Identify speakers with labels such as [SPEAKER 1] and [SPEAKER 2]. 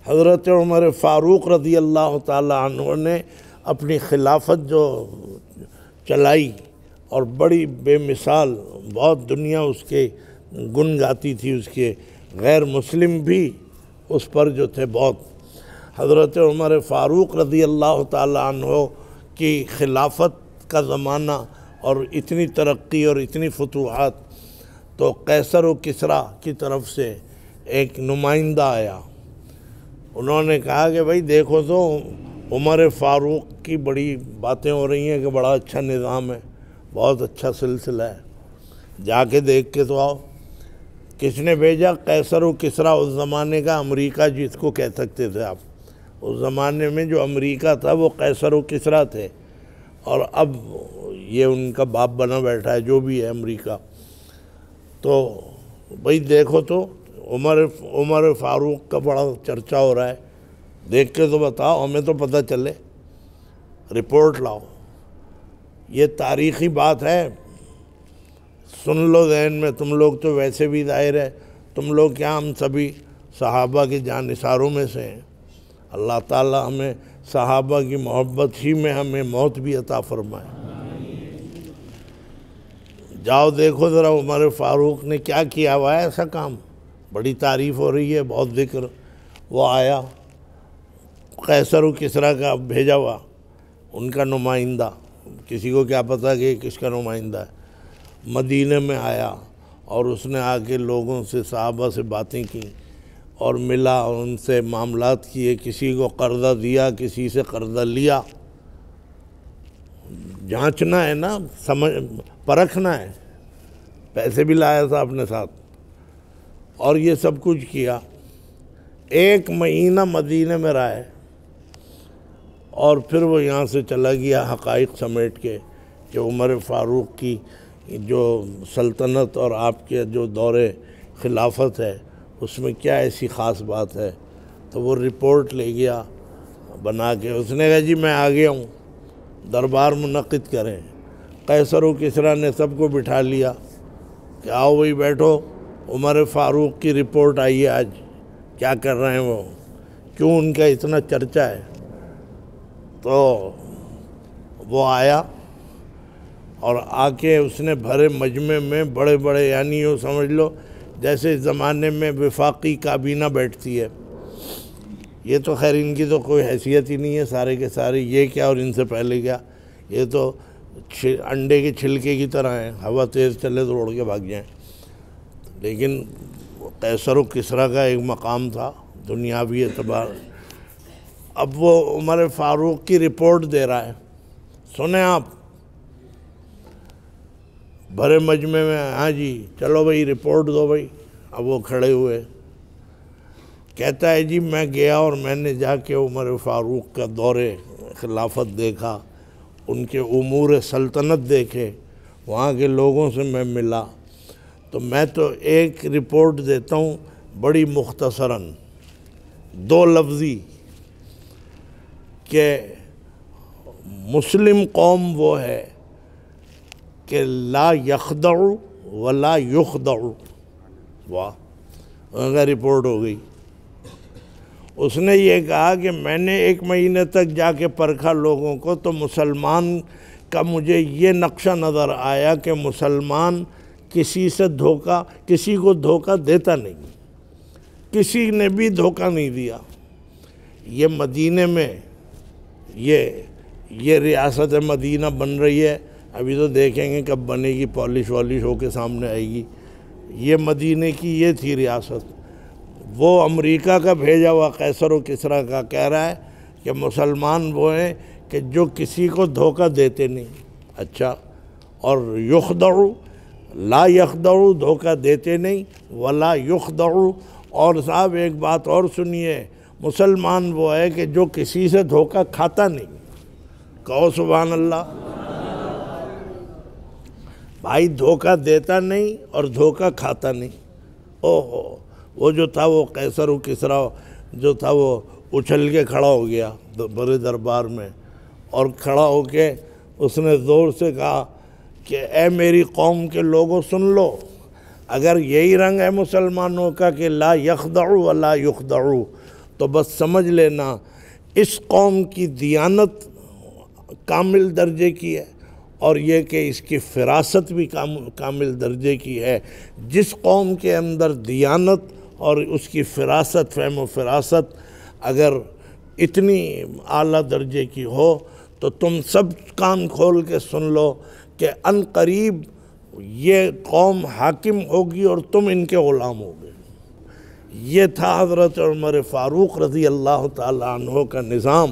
[SPEAKER 1] حضرت عمر فاروق رضی اللہ تعالی عنہ نے اپنی خلافت جو چلائی اور بڑی بے مثال، بہت دنیا اس کے گن گاتی تھی، اس کے غیر مسلم بھی اس پر جو تھے بہت۔ حضرت عمر فاروق رضی اللہ تعالی عنہ کی خلافت کا زمانہ اور اتنی ترقی اور اتنی فتوحات، تو قیصر و کسریٰ کی طرف سے ایک نمائندہ آیا۔ انہوں نے کہا کہ بھائی دیکھو تو عمر فاروق کی بڑی باتیں ہو رہی ہیں کہ بڑا اچھا نظام ہے، بہت اچھا سلسلہ ہے، جا کے دیکھ کے تو آؤ۔ کس نے بھیجا؟ قیصر و کسریٰ، اس زمانے کا امریکہ جس کو کہہ سکتے تھے آپ۔ اس زمانے میں جو امریکہ تھا وہ قیصر و کسریٰ تھے، اور اب یہ ان کا باپ بنا بیٹھا ہے جو بھی ہے امریکہ۔ تو بھائی دیکھو تو عمر فاروق کا بڑا چرچا ہو رہا ہے، دیکھ کے تو بتاؤ، ہمیں تو پتہ چلے، رپورٹ لاؤ۔ یہ تاریخی بات ہے، سن لو ذہن میں، تم لوگ تو ویسے بھی ظاہر ہے، تم لوگ کیا ہم سبھی صحابہ کے جانثاروں میں سے ہیں۔ اللہ تعالیٰ ہمیں صحابہ کی محبت ہی میں ہمیں موت بھی عطا فرمائے۔ جاؤ دیکھو ذرا عمر فاروق نے کیا کیا ہوا ہے ایسا کام، بڑی تعریف ہو رہی ہے، بہت ذکر۔ وہ آیا، قیصر و کسریٰ کا بھیجا ہوا ان کا نمائندہ، کسی کو کیا پتہ کہ کس کا نمائندہ ہے، مدینہ میں آیا، اور اس نے آ کے لوگوں سے، صحابہ سے باتیں کی اور ملا اور ان سے معاملات کیے، کسی کو قرضہ دیا، کسی سے قرضہ لیا۔ جانچنا ہے نا، پرکھنا ہے، پیسے بھی لایا تھا اپنے ساتھ، اور یہ سب کچھ کیا۔ 1 مہینہ مدینہ میں رہے، اور پھر وہ یہاں سے چلا گیا حقائق سمیٹ کے کہ عمر فاروق کی جو سلطنت اور آپ کے جو دور خلافت ہے اس میں کیا ایسی خاص بات ہے۔ تو وہ رپورٹ لے گیا بنا کے، اس نے کہا جی میں آ گیا ہوں، دربار منعقد کریں۔ قیصر و کسریٰ نے سب کو بٹھا لیا کہ آؤ بھائی بیٹھو، عمر فاروق کی رپورٹ آئی ہے آج، کیا کر رہے ہیں وہ، کیوں ان کا اتنا چرچا ہے۔ تو وہ آیا اور آ کے اس نے بھرے مجمع میں بڑے بڑے، یعنی یوں سمجھ لو جیسے اس زمانے میں وفاقی کابینہ بیٹھتی ہے، یہ تو خیر ان کی تو کوئی حیثیت ہی نہیں ہے، سارے کے سارے یہ کیا اور ان سے پہلے کیا، یہ تو انڈے کے چھلکے کی طرح ہیں، ہوا تیز چلے تو اڑ کے بھاگ جائیں۔ لیکن قیصر و کسریٰ کا ایک مقام تھا دنیاوی اعتبار۔ اب وہ عمر فاروق کی رپورٹ دے رہا ہے، سنیں آپ، بھرے مجمع میں، ہاں جی چلو بھائی رپورٹ دو بھائی۔ اب وہ کھڑے ہوئے، کہتا ہے جی میں گیا اور میں نے جا کے عمر فاروق کا دور خلافت دیکھا، ان کے امور سلطنت دیکھے، وہاں کے لوگوں سے میں ملا، تو میں تو ایک رپورٹ دیتا ہوں بڑی مختصراً، 2 لفظی، کہ مسلم قوم وہ ہے کہ لا یخدع ولا یخدع۔ واہ، ان کا رپورٹ ہو گئی۔ اس نے یہ کہا کہ میں نے 1 مہینے تک جا کے پرکھا لوگوں کو، تو مسلمان کا مجھے یہ نقشہ نظر آیا کہ مسلمان کسی کو دھوکہ دیتا نہیں، کسی نے بھی دھوکہ نہیں دیا۔ یہ مدینہ میں یہ ریاست مدینہ بن رہی ہے، ابھی تو دیکھیں گے کب بنے گی، پالش والیش ہو کے سامنے آئے گی۔ یہ مدینہ کی یہ تھی ریاست۔ وہ امریکہ کا بھیجا ہوا قیصر و کسریٰ کا کہہ رہا ہے کہ مسلمان وہ ہیں کہ جو کسی کو دھوکہ دیتے نہیں۔ اچھا، اور یخدعو، لا یخدعو، دھوکہ دیتے نہیں، ولا یخدعو، اور صاحب ایک بات اور سنیے، مسلمان وہ ہے کہ جو کسی سے دھوکہ کھاتا نہیں۔ کہو سبحان اللہ۔ بھائی دھوکہ دیتا نہیں اور دھوکہ کھاتا نہیں۔ اوہ، وہ جو تھا وہ قیصر و کسریٰ جو تھا وہ اچھل کے کھڑا ہو گیا بڑے دربار میں، اور کھڑا ہو کے اس نے زور سے کہا کہ اے میری قوم کے لوگوں سن لو، اگر یہی رنگ ہے مسلمانوں کا کہ لا یخدعو ولا یخدعو، تو بس سمجھ لینا اس قوم کی دیانت کامل درجے کی ہے، اور یہ کہ اس کی فراست بھی کامل درجے کی ہے۔ جس قوم کے اندر دیانت اور اس کی فراست، فہم و فراست اگر اتنی اعلیٰ درجے کی ہو تو تم سب کان کھول کے سن لو کہ عن قریب یہ قوم حاکم ہوگی اور تم ان کے غلام ہوگے۔ یہ تھا حضرت عمر فاروق رضی اللہ تعالیٰ عنہ کا نظام۔